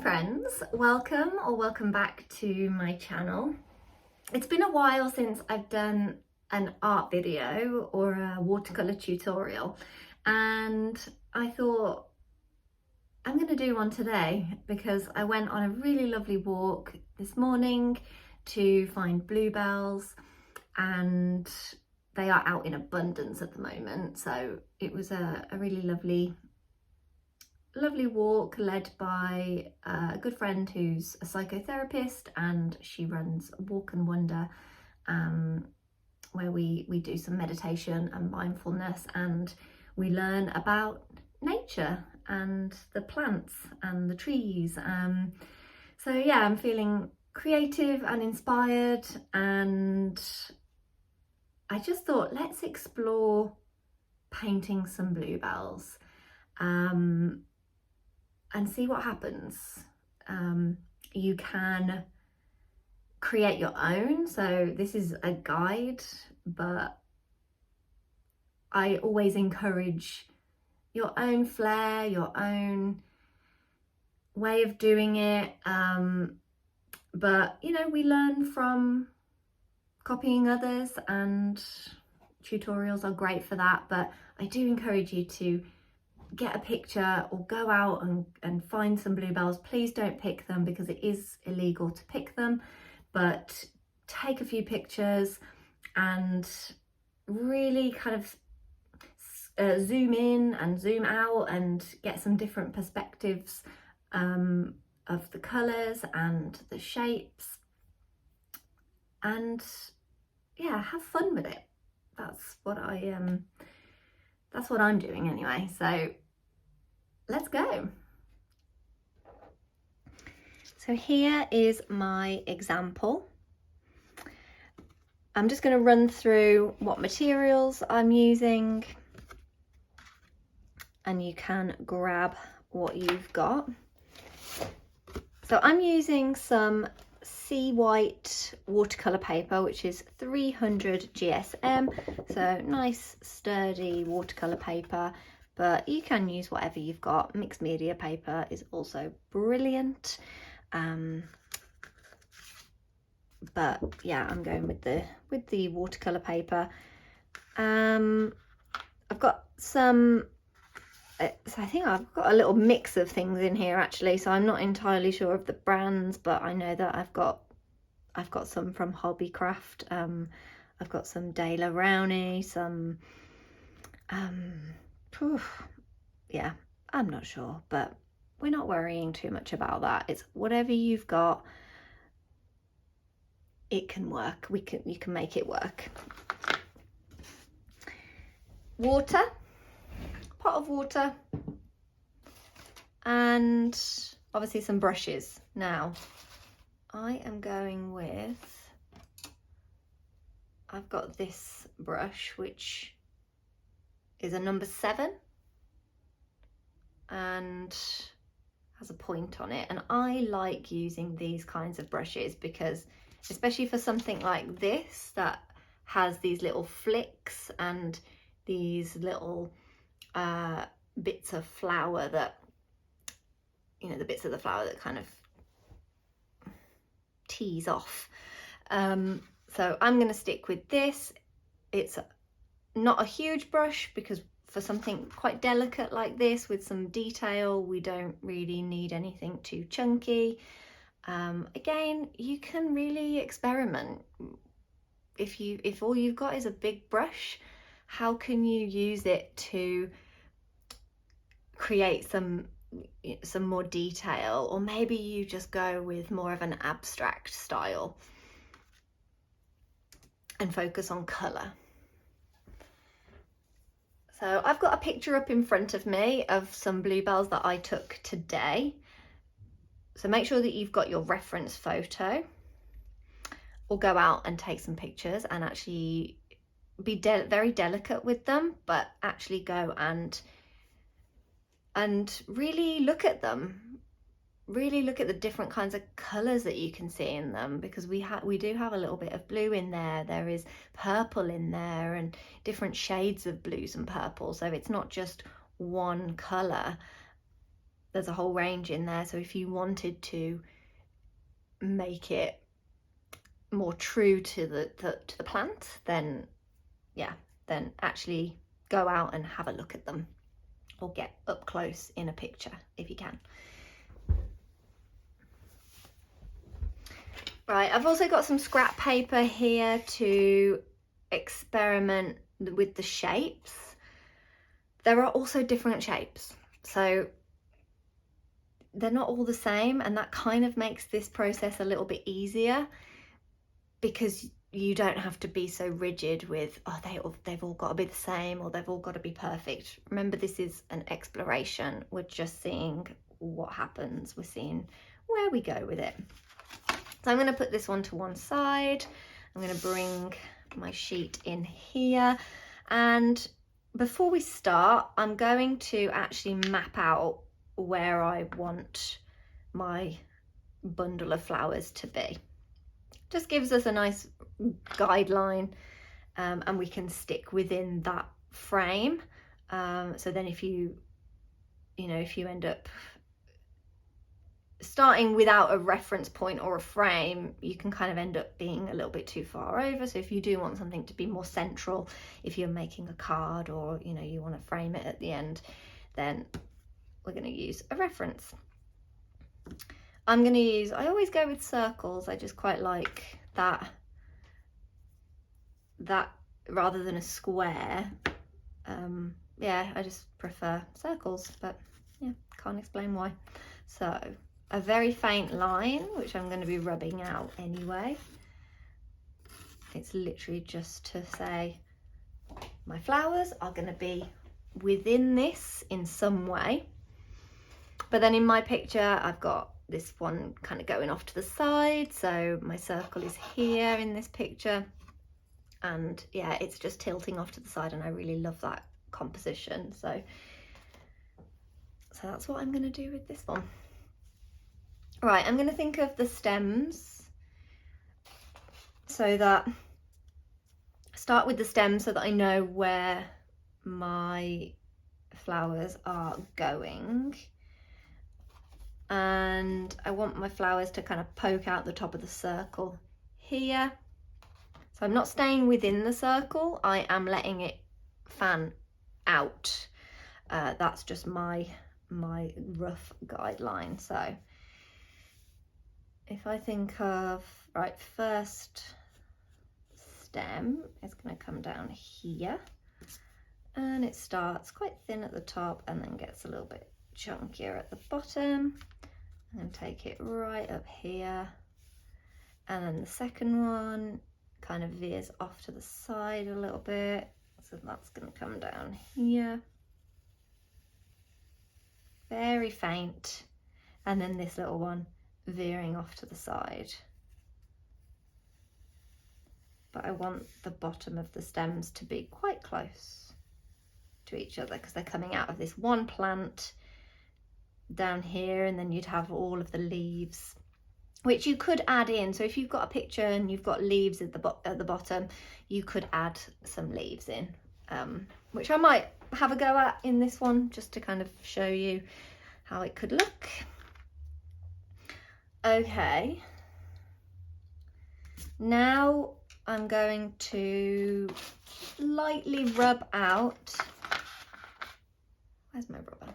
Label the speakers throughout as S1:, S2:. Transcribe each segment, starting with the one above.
S1: friends, welcome back to my channel. It's been a while since I've done an art video or a watercolor tutorial, and I thought I'm going to do one today because I went on a really lovely walk this morning to find bluebells, and they are out in abundance at the moment, so it was a really lovely walk led by a good friend who's a psychotherapist, and she runs Walk and Wonder, where we do some meditation and mindfulness, and we learn about nature and the plants and the trees. So yeah, I'm feeling creative and inspired, and I just thought, let's explore painting some bluebells and see what happens. You can create your own, so this is a guide, but I always encourage your own flair, your own way of doing it, but you know, we learn from copying others, and tutorials are great for that, but I do encourage you to get a picture or go out and find some bluebells. Please don't pick them because it is illegal to pick them, but take a few pictures and really kind of zoom in and zoom out and get some different perspectives of the colours and the shapes, and yeah, have fun with it. That's what I'm doing anyway, so let's go. So here is my example. I'm just going to run through what materials I'm using, and you can grab what you've got. So I'm using some Seawhite Watercolour Paper, which is 300 GSM, so nice sturdy watercolour paper, but you can use whatever you've got. Mixed media paper is also brilliant, but yeah, I'm going with the watercolour paper. I've got some, so I think I've got a little mix of things in here actually, so I'm not entirely sure of the brands, but I know that I've got some from Hobbycraft. I've got some De La Rowney, some yeah, I'm not sure, but we're not worrying too much about that. It's whatever you've got, it can work. You can make it work. Water, pot of water, and obviously some brushes. Now I am going with, I've got this brush which is a number 7 and has a point on it, and I like using these kinds of brushes because, especially for something like this that has these little flicks and these little bits of flower that, you know, the bits of the flower that kind of tease off. So I'm going to stick with this. It's not a huge brush because for something quite delicate like this with some detail, we don't really need anything too chunky. Again, you can really experiment. If all you've got is a big brush, how can you use it to create some more detail? Or maybe you just go with more of an abstract style and focus on colour. So I've got a picture up in front of me of some bluebells that I took today. So make sure that you've got your reference photo, or go out and take some pictures and actually be very delicate with them, but actually go and really look at them. Really look at the different kinds of colours that you can see in them, because we do have a little bit of blue in there. There is purple in there and different shades of blues and purple, so it's not just one colour. there's a whole range in there. So if you wanted to make it more true to the plant, then yeah, then actually go out and have a look at them, or get up close in a picture if you can. Right, I've also got some scrap paper here to experiment with the shapes. There are also different shapes, so they're not all the same, and that kind of makes this process a little bit easier, because you don't have to be so rigid with, oh, they've all got to be the same, or they've all got to be perfect. Remember, this is an exploration. We're just seeing what happens. We're seeing where we go with it. So I'm going to put this one to one side. I'm going to bring my sheet in here. And before we start, I'm going to actually map out where I want my bundle of flowers to be. Just gives us a nice guideline, and we can stick within that frame. So then if you end up starting without a reference point or a frame, you can kind of end up being a little bit too far over. So if you do want something to be more central, if you're making a card, or you want to frame it at the end, then we're going to use a reference. I'm going to use, I always go with circles. I just quite like that rather than a square. Yeah, I just prefer circles, but yeah, can't explain why. So a very faint line, which I'm going to be rubbing out anyway. It's literally just to say my flowers are going to be within this in some way. But then in my picture, I've got this one kind of going off to the side, so my circle is here in this picture, and yeah, it's just tilting off to the side, and I really love that composition. So that's what I'm going to do with this one. Right, I'm going to think of the stems, so that start with the stems so that I know where my flowers are going. And I want my flowers to kind of poke out the top of the circle here. So I'm not staying within the circle, I am letting it fan out. That's just my rough guideline. So if I think of, right, first stem is going to come down here, and it starts quite thin at the top and then gets a little bit chunkier at the bottom, and take it right up here, and then the second one kind of veers off to the side a little bit, so that's going to come down here, very faint, and then this little one veering off to the side. But I want the bottom of the stems to be quite close to each other, because they're coming out of this one plant down here, and then you'd have all of the leaves, which you could add in. So if you've got a picture and you've got leaves at the bottom, you could add some leaves in, which I might have a go at in this one, just to kind of show you how it could look. Okay, now I'm going to lightly rub out, where's my rubber?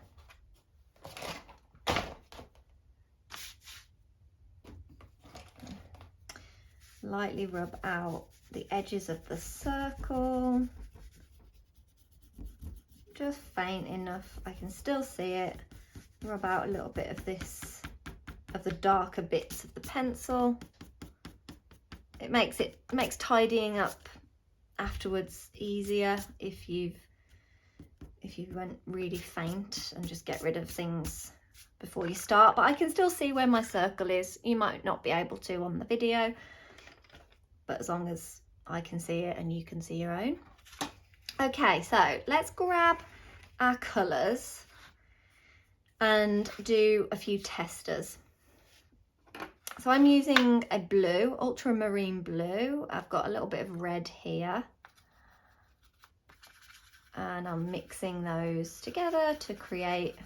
S1: Lightly rub out the edges of the circle, just faint enough I can still see it. Rub out a little bit of this, of the darker bits of the pencil. It makes tidying up afterwards easier if you went really faint, and just get rid of things before you start. But I can still see where my circle is. You might not be able to on the video, but as long as I can see it and you can see your own. Okay, so let's grab our colours and do a few testers. So I'm using a blue, ultramarine blue. I've got a little bit of red here, and I'm mixing those together to create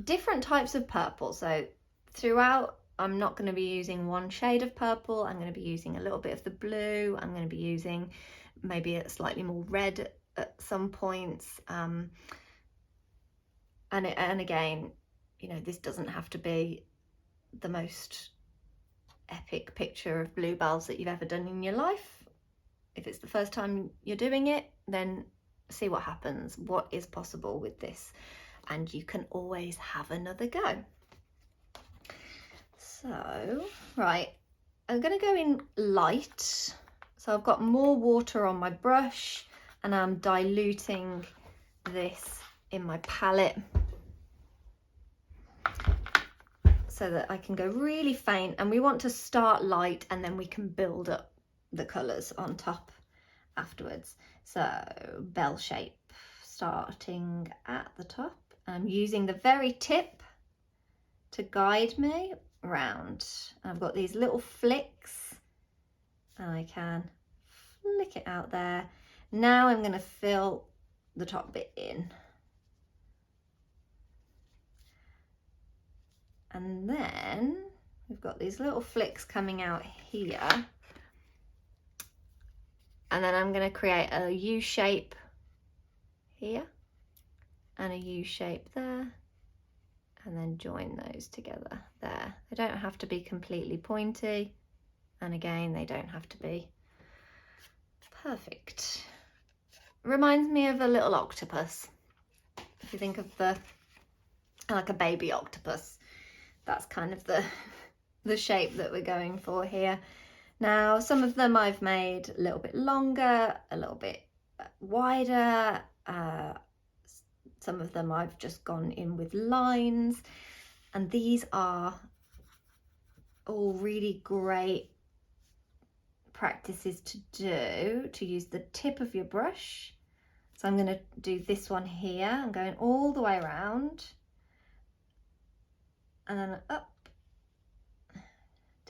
S1: different types of purple. So throughout, I'm not going to be using one shade of purple. I'm going to be using a little bit of the blue. I'm going to be using maybe a slightly more red at some points. And again, you know, this doesn't have to be the most epic picture of bluebells that you've ever done in your life. If it's the first time you're doing it, then see what happens, what is possible with this, and you can always have another go. So, right, I'm going to go in light. So I've got more water on my brush and I'm diluting this in my palette so that I can go really faint, and we want to start light and then we can build up the colours on top afterwards. So bell shape, starting at the top. I'm using the very tip to guide me around. I've got these little flicks and I can flick it out there. Now I'm going to fill the top bit in. And then we've got these little flicks coming out here. And then I'm going to create a U shape here and a U shape there, and then join those together there. They don't have to be completely pointy, and again, they don't have to be perfect. Reminds me of a little octopus. If you think of like a baby octopus, that's kind of the shape that we're going for here. Now, some of them I've made a little bit longer, a little bit wider. Some of them I've just gone in with lines, and these are all really great practices to do, to use the tip of your brush. So I'm going to do this one here. I'm going all the way around and then up,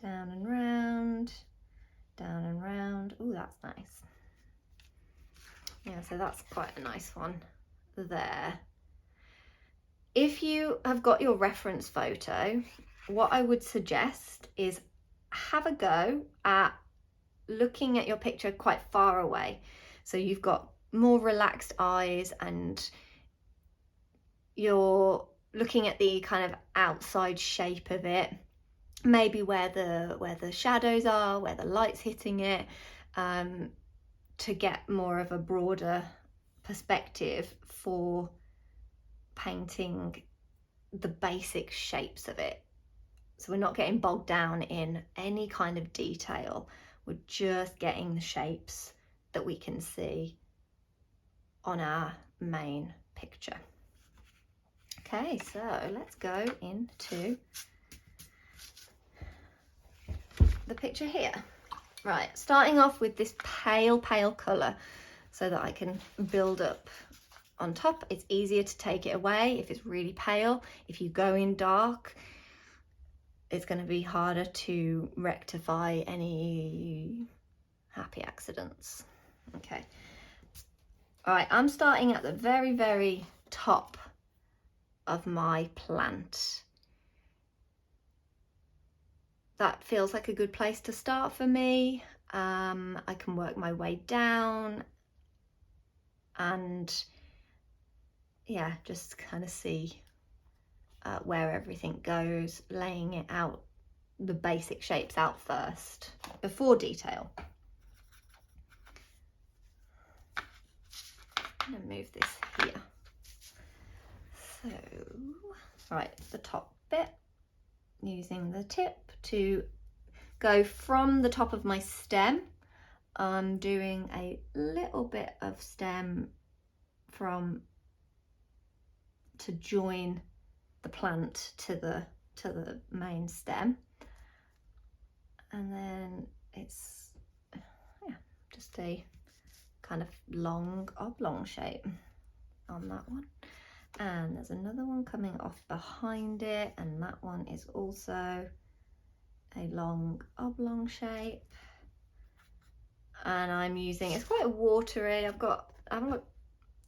S1: down and round, down and round. Oh, that's nice. Yeah, so that's quite a nice one there. If you have got your reference photo, what I would suggest is have a go at looking at your picture quite far away. So you've got more relaxed eyes and you're looking at the kind of outside shape of it, maybe where the shadows are, where the light's hitting it, to get more of a broader perspective for painting the basic shapes of it. So we're not getting bogged down in any kind of detail. We're just getting the shapes that we can see on our main picture. Okay, so let's go into the picture here. Right, starting off with this pale colour so that I can build up on top. It's easier to take it away if it's really pale. If you go in dark, it's going to be harder to rectify any happy accidents. Okay. All right, I'm starting at the very top of my plant. That feels like a good place to start for me. I can work my way down and yeah, just kind of see where everything goes, laying it out, the basic shapes out first before detail. I'm going to move this here. So, right, the top bit, using the tip to go from the top of my stem. I'm doing a little bit of stem to join the plant to the main stem, and then it's just a kind of long oblong shape on that one. And there's another one coming off behind it, and that one is also a long oblong shape. And I'm using, it's quite watery.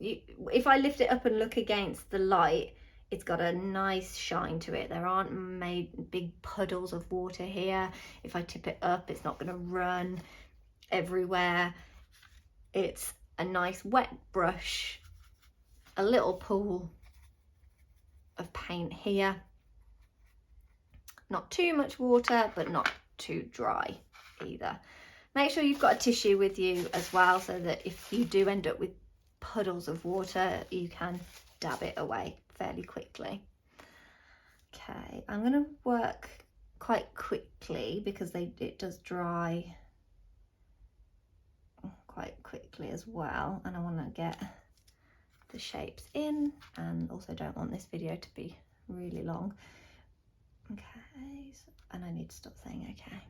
S1: If I lift it up and look against the light, It's got a nice shine to it. There aren't made big puddles of water here. If I tip it up, it's not going to run everywhere. It's a nice wet brush, a little pool of paint here. Not too much water, but not too dry either. Make sure you've got a tissue with you as well, so that if you do end up with puddles of water, you can dab it away fairly quickly. Okay, I'm going to work quite quickly because it does dry quite quickly as well, and I want to get the shapes in, and also don't want this video to be really long. Okay, and I need to stop saying okay.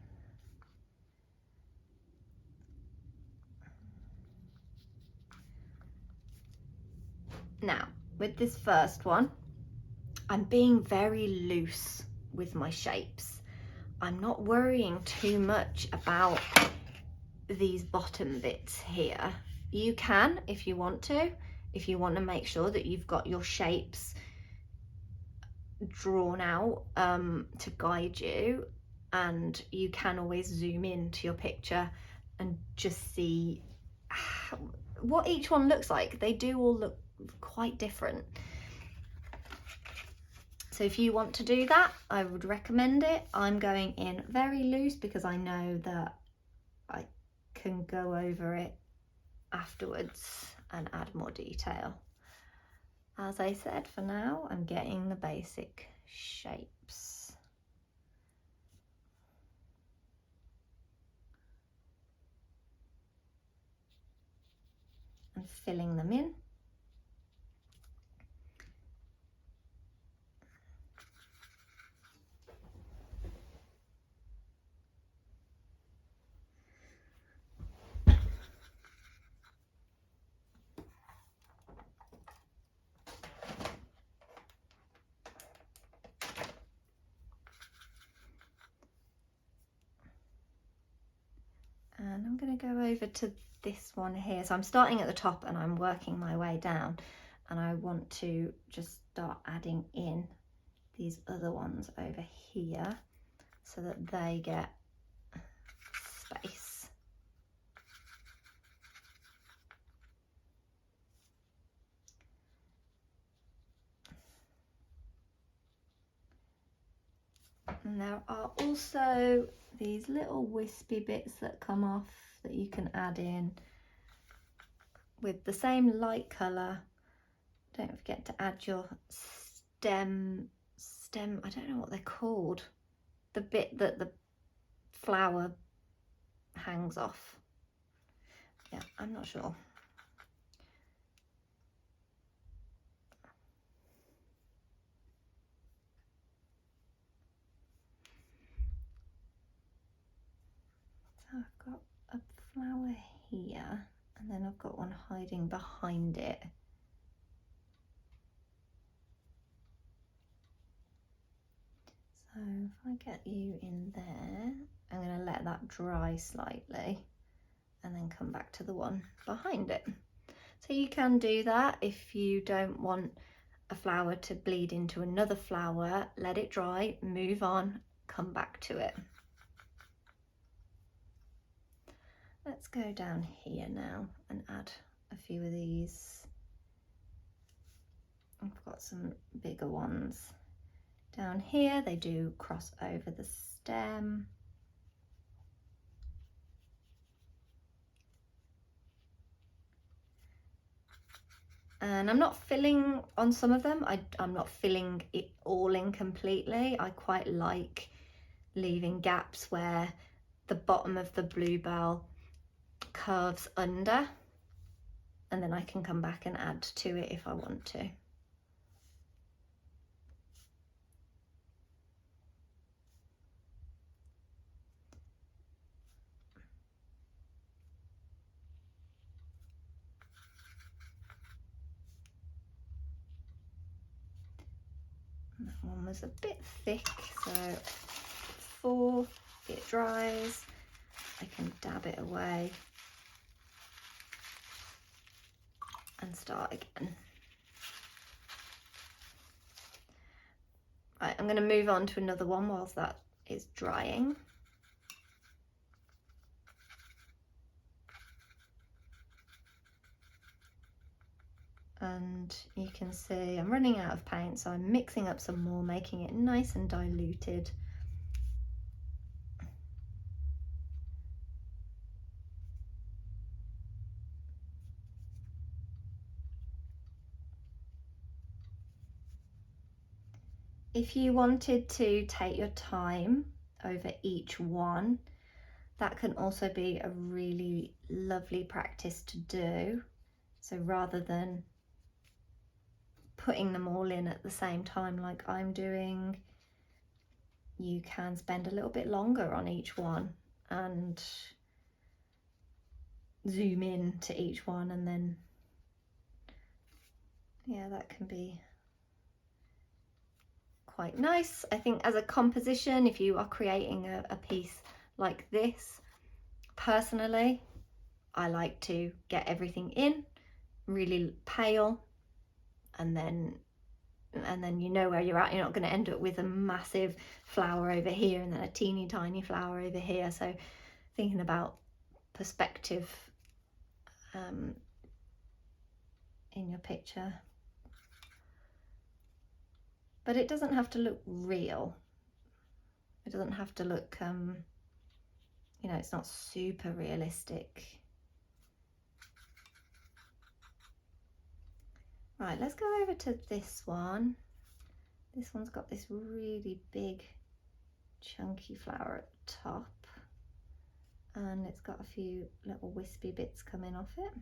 S1: Now, with this first one, I'm being very loose with my shapes. I'm not worrying too much about these bottom bits here. You can, if you want to make sure that you've got your shapes drawn out to guide you, and you can always zoom into your picture and just see what each one looks like. They do all look quite different. So if you want to do that, I would recommend it. I'm going in very loose because I know that I can go over it afterwards and add more detail. As I said, for now, I'm getting the basic shapes. And filling them in. And I'm going to go over to this one here. So I'm starting at the top and I'm working my way down, and I want to just start adding in these other ones over here so that they get space. And there are also these little wispy bits that come off that you can add in with the same light colour. Don't forget to add your stem, I don't know what they're called, the bit that the flower hangs off. Yeah, I'm not sure. So I've got a flower here, and then I've got one hiding behind it. So if I get you in there, I'm going to let that dry slightly and then come back to the one behind it. So you can do that if you don't want a flower to bleed into another flower. Let it dry, move on, come back to it. Let's go down here now and add a few of these. I've got some bigger ones. Down here, they do cross over the stem. And I'm not filling on some of them. I'm not filling it all in completely. I quite like leaving gaps where the bottom of the bluebell curves under, and then I can come back and add to it if I want to. That one was a bit thick, so before it dries, I can dab it away and start again. Right, I'm going to move on to another one whilst that is drying. And you can see I'm running out of paint, so I'm mixing up some more, making it nice and diluted. If you wanted to take your time over each one, that can also be a really lovely practice to do. So rather than putting them all in at the same time like I'm doing, you can spend a little bit longer on each one and zoom in to each one, and then yeah, that can be quite nice. I think as a composition, if you are creating a piece like this, personally I like to get everything in really pale, and then you know where you're at. You're not going to end up with a massive flower over here and then a teeny tiny flower over here. So thinking about perspective in your picture. But it doesn't have to look real. It doesn't have to look, you know, it's not super realistic. Right, let's go over to this one. This one's got this really big chunky flower at the top, and it's got a few little wispy bits coming off it.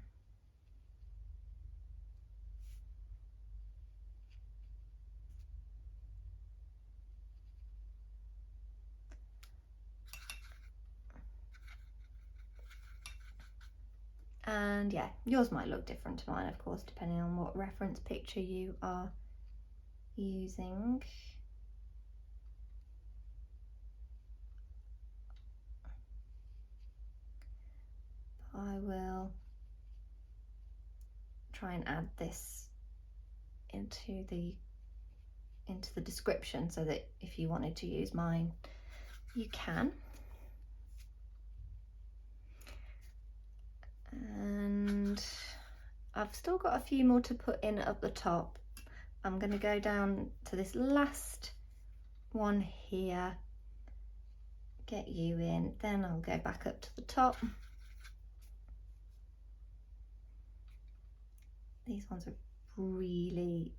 S1: And yeah, yours might look different to mine, of course, depending on what reference picture you are using. I will try and add this into the description so that if you wanted to use mine, you can. And I've still got a few more to put in at the top. I'm going to go down to this last one here, get you in, then I'll go back up to the top. These ones are really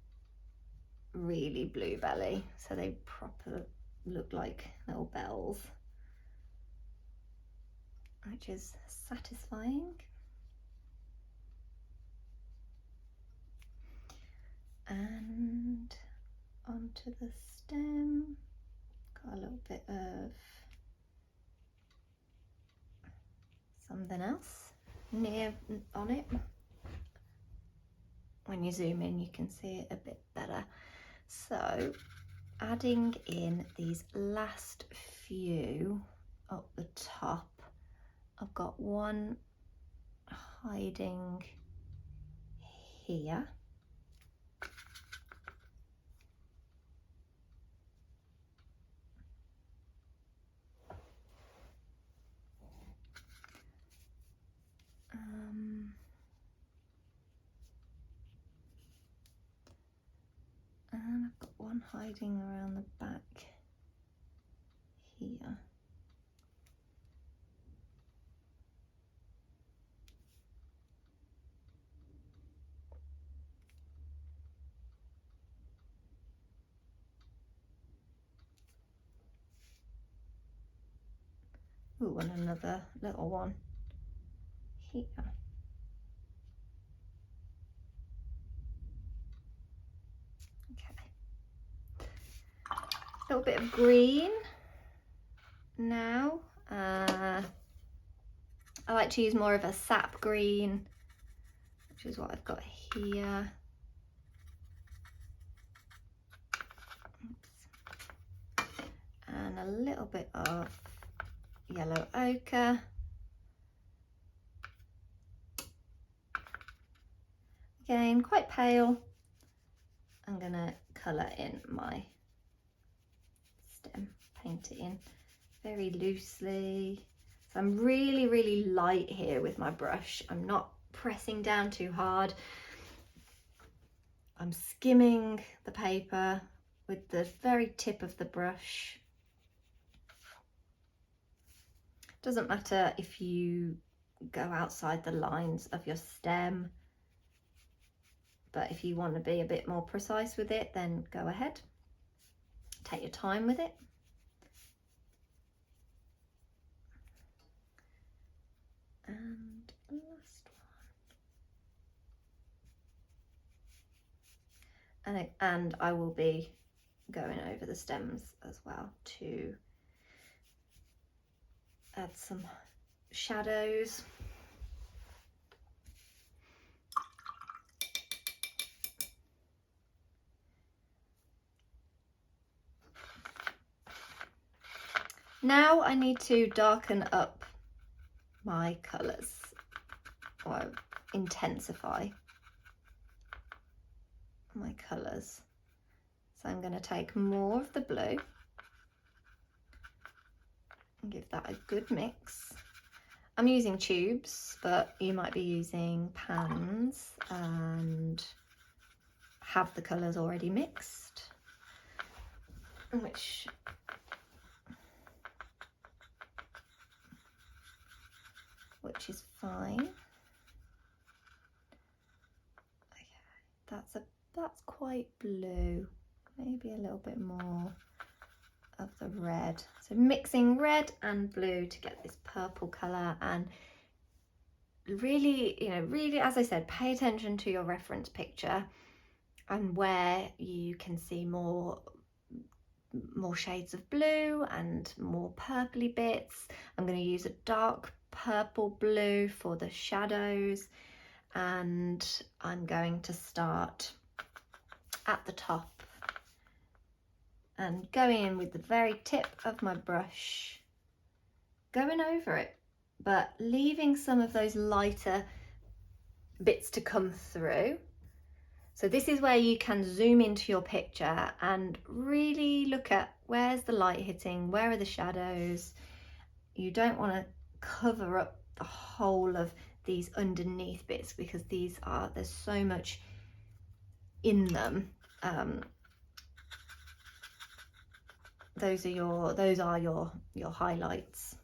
S1: bluebelly, so they proper look like little bells, which is satisfying. And onto the stem, got a little bit of something else near on it. When you zoom in, you can see it a bit better. So adding in these last few up the top, I've got one hiding here. And I've got one hiding around the back here. Ooh, and another little one here. A little bit of green now. I like to use more of a sap green, which is what I've got here. Oops. And a little bit of yellow ochre. Again, quite pale. I'm gonna colour in my stem, paint it in very loosely. So I'm really, really light here with my brush. I'm not pressing down too hard. I'm skimming the paper with the very tip of the brush. Doesn't matter if you go outside the lines of your stem, but if you want to be a bit more precise with it, then go ahead. Take your time with it. And last one. And I will be going over the stems as well to add some shadows. Now I need to darken up my colours, or intensify my colours. So I'm going to take more of the blue and give that a good mix. I'm using tubes, but you might be using pans and have the colours already mixed, which is fine. Okay, that's quite blue. Maybe a little bit more of the red. So mixing red and blue to get this purple colour, and really, really, as I said, pay attention to your reference picture and where you can see more shades of blue and more purpley bits. I'm going to use a dark purple blue for the shadows, and I'm going to start at the top and going in with the very tip of my brush, going over it, but leaving some of those lighter bits to come through. So this is where you can zoom into your picture and really look at where's the light hitting, where are the shadows. You don't want to cover up the whole of these underneath bits, because there's so much in them. Those are your highlights.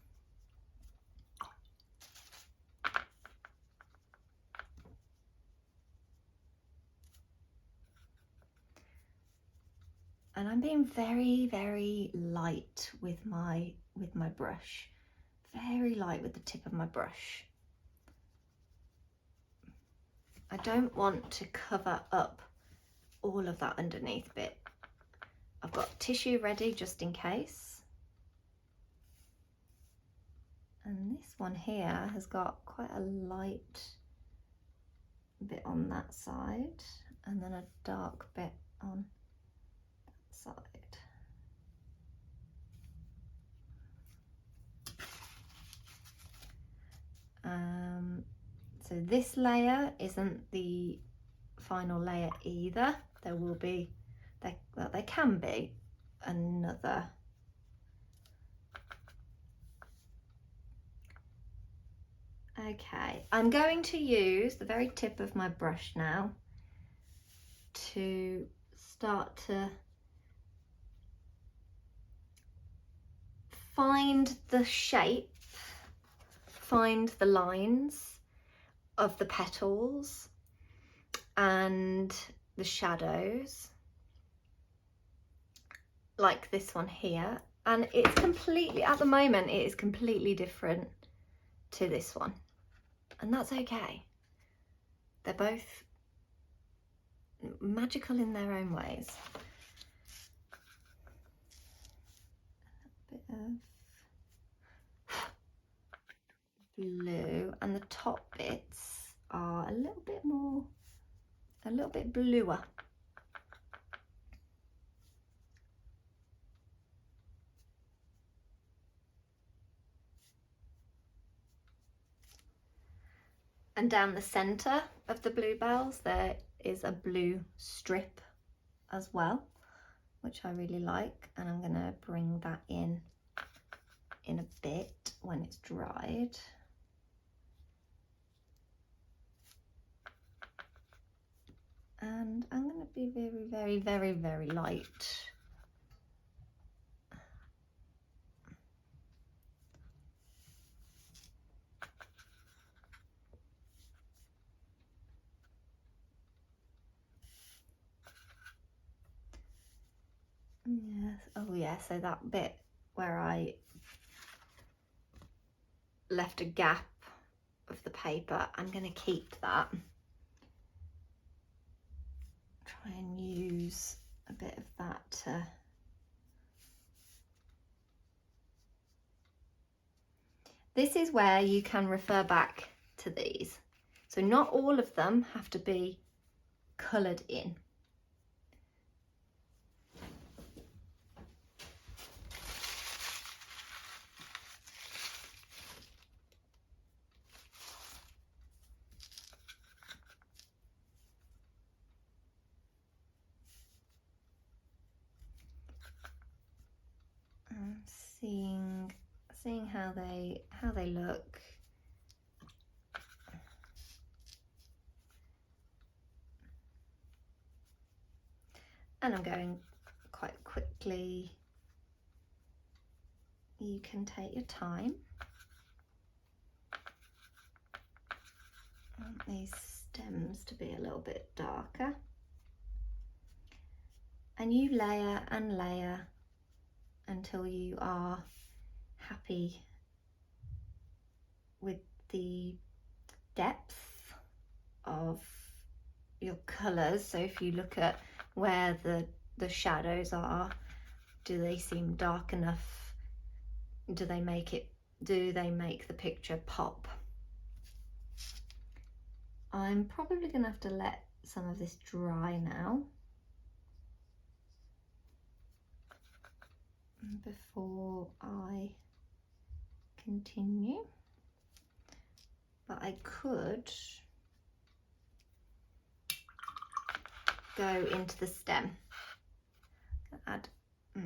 S1: And I'm being very, very light with my brush. Very light with the tip of my brush. I don't want to cover up all of that underneath bit. I've got tissue ready just in case. And this one here has got quite a light bit on that side, and then a dark bit on that side. So this layer isn't the final layer either. There will be, well, there can be another. Okay, I'm going to use the very tip of my brush now to start to find the shape, find the lines of the petals and the shadows, like this one here. And it's completely, at the moment, it is completely different to this one. And that's okay. They're both magical in their own ways. A bit of blue, and the top bits are a little bit bluer. And down the centre of the bluebells there is a blue strip as well, which I really like, and I'm going to bring bit when it's dried. And I'm going to be very, very, very, very light. Yes, oh yeah, so that bit where I left a gap of the paper, I'm going to keep that. Try and use a bit of that to this is where you can refer back to these. So not all of them have to be coloured in. Seeing how they look. And I'm going quite quickly. You can take your time. I want these stems to be a little bit darker. And you layer and layer until you are happy with the depth of your colours. So if you look at where the shadows are, do they seem dark enough? Do they make the picture pop? I'm probably going to have to let some of this dry now before I continue, but I could go into the stem. Add a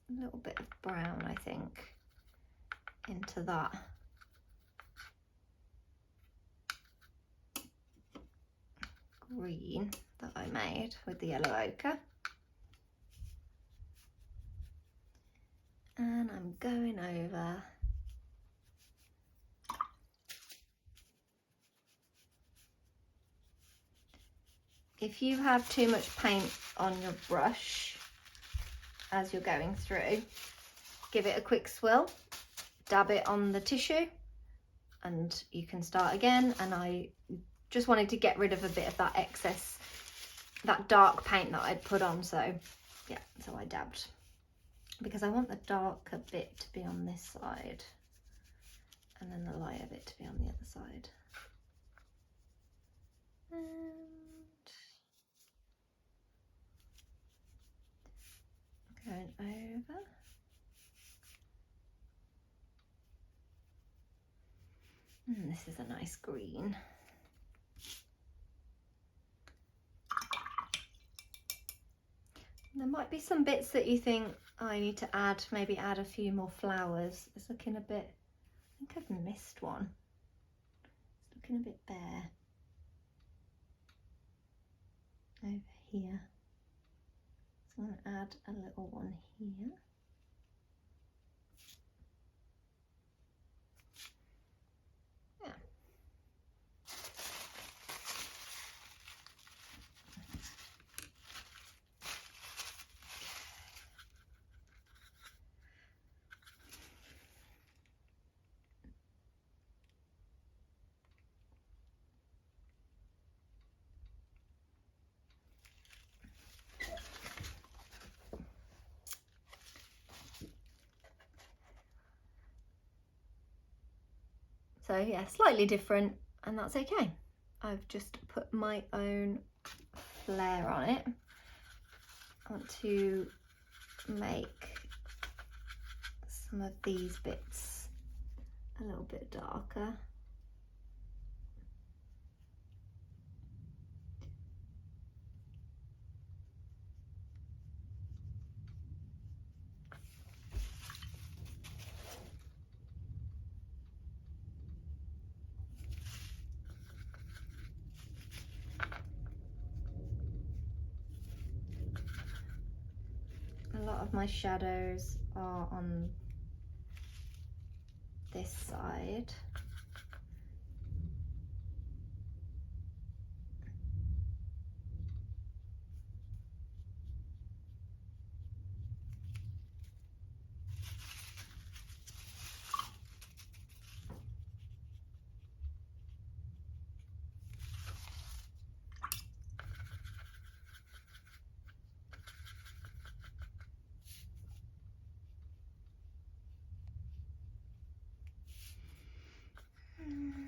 S1: little bit of brown, I think, into that. Green that I made with the yellow ochre. And I'm going over if you have too much paint on your brush as you're going through, give it a quick swill, dab it on the tissue, and you can start again. And I just wanted to get rid of a bit of that excess, that dark paint that I'd put on. So yeah, so I dabbed, because I want the darker bit to be on this side and then the lighter bit to be on the other side. And going over. And this is a nice green. There might be some bits that you think, oh, I need to add, maybe add a few more flowers. It's looking a bit, I think I've missed one. It's looking a bit bare. Over here. So I'm going to add a little one here. Yeah. So yeah, slightly different, and that's okay. I've just put my own flair on it. I want to make some of these bits a little bit darker. lot of my shadows are on this side.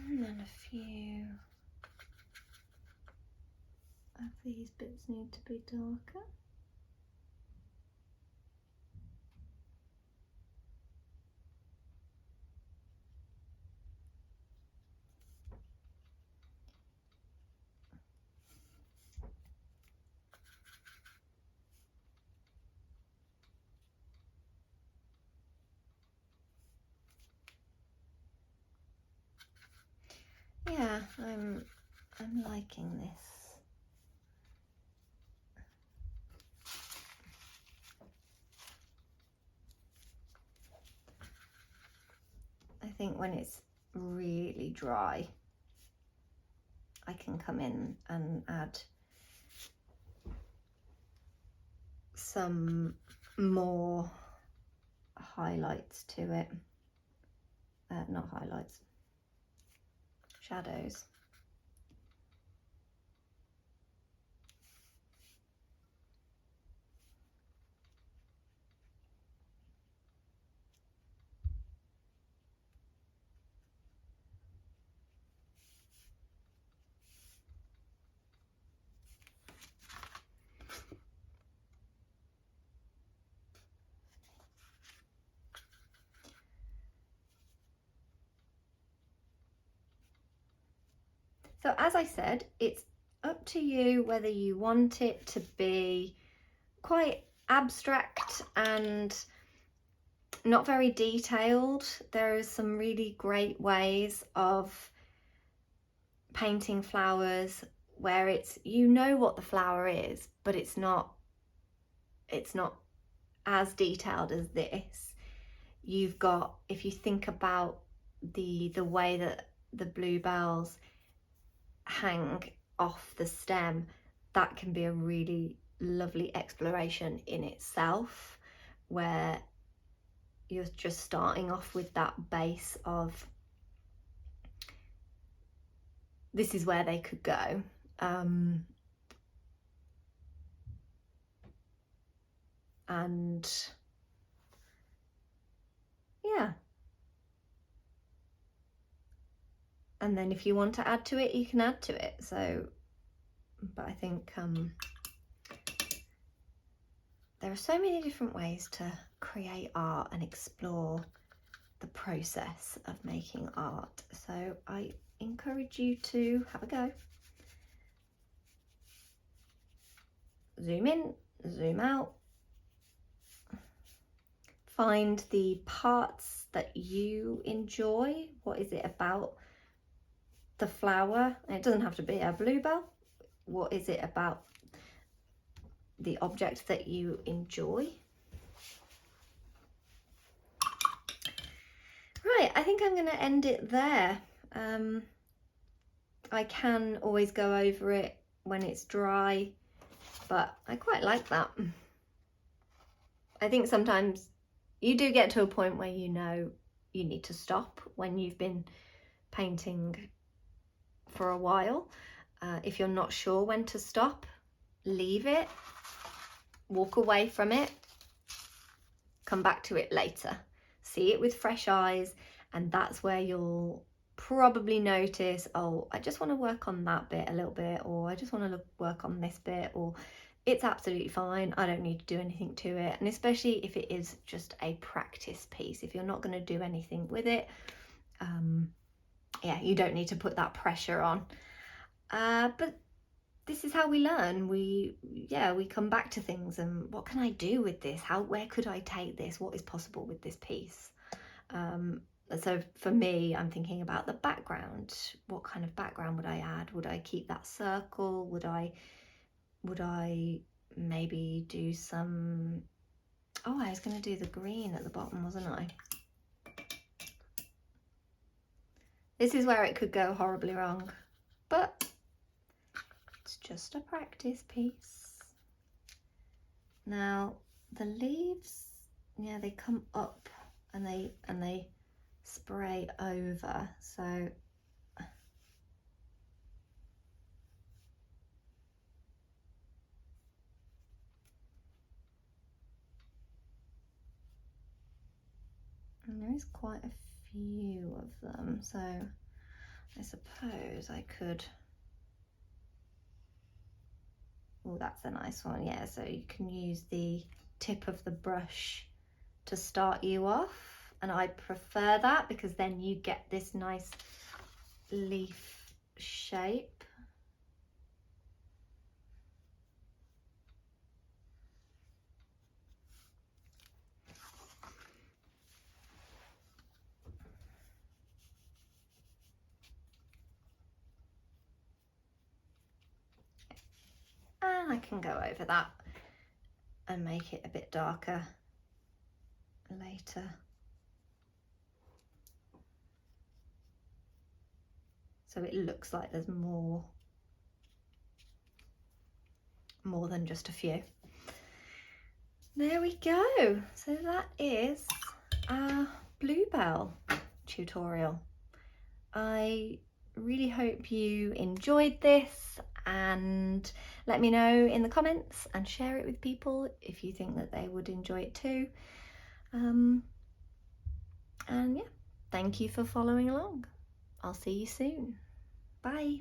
S1: And then a few of these bits need to be darker. Yeah, I'm liking this. I think when it's really dry, I can come in and add some more highlights to it. Not highlights, shadows. So as I said, it's up to you whether you want it to be quite abstract and not very detailed. There are some really great ways of painting flowers where it's, you know what the flower is, but it's not as detailed as this. You've got, if you think about the way that the bluebells hang off the stem, that can be a really lovely exploration in itself, where you're just starting off with that base of this is where they could go. And yeah, and then if you want to add to it, you can add to it. So, but I think there are so many different ways to create art and explore the process of making art. So I encourage you to have a go. Zoom in, zoom out. Find the parts that you enjoy. What is it about the flower? And it doesn't have to be a bluebell. What is it about the object that you enjoy? Right, I think I'm going to end it there. I can always go over it when it's dry, but I quite like that. I think sometimes you do get to a point where you know you need to stop when you've been painting for a while. If you're not sure when to stop, leave it, walk away from it, come back to it later. See it with fresh eyes, and that's where you'll probably notice, oh, I just want to work on that bit a little bit, or I just want to work on this bit, or it's absolutely fine, I don't need to do anything to it. And especially if it is just a practice piece, if you're not going to do anything with it, yeah, you don't need to put that pressure on. But this is how we learn. We come back to things and what can I do with this? Where could I take this? What is possible with this piece? So for me, I'm thinking about the background. What kind of background would I add? Would I keep that circle? Would I maybe do some Oh, I was going to do the green at the bottom, wasn't I? This is where it could go horribly wrong, but it's just a practice piece. Now the leaves, yeah, they come up and they spray over, so and there is quite a few of them, so I suppose I could, oh, that's a nice one, yeah, so you can use the tip of the brush to start you off, and I prefer that because then you get this nice leaf shape. And I can go over that and make it a bit darker later. So it looks like there's more than just a few. There we go. So that is our Bluebell tutorial. I really hope you enjoyed this, and let me know in the comments and share it with people if you think that they would enjoy it too. And yeah, thank you for following along. I'll see you soon. Bye.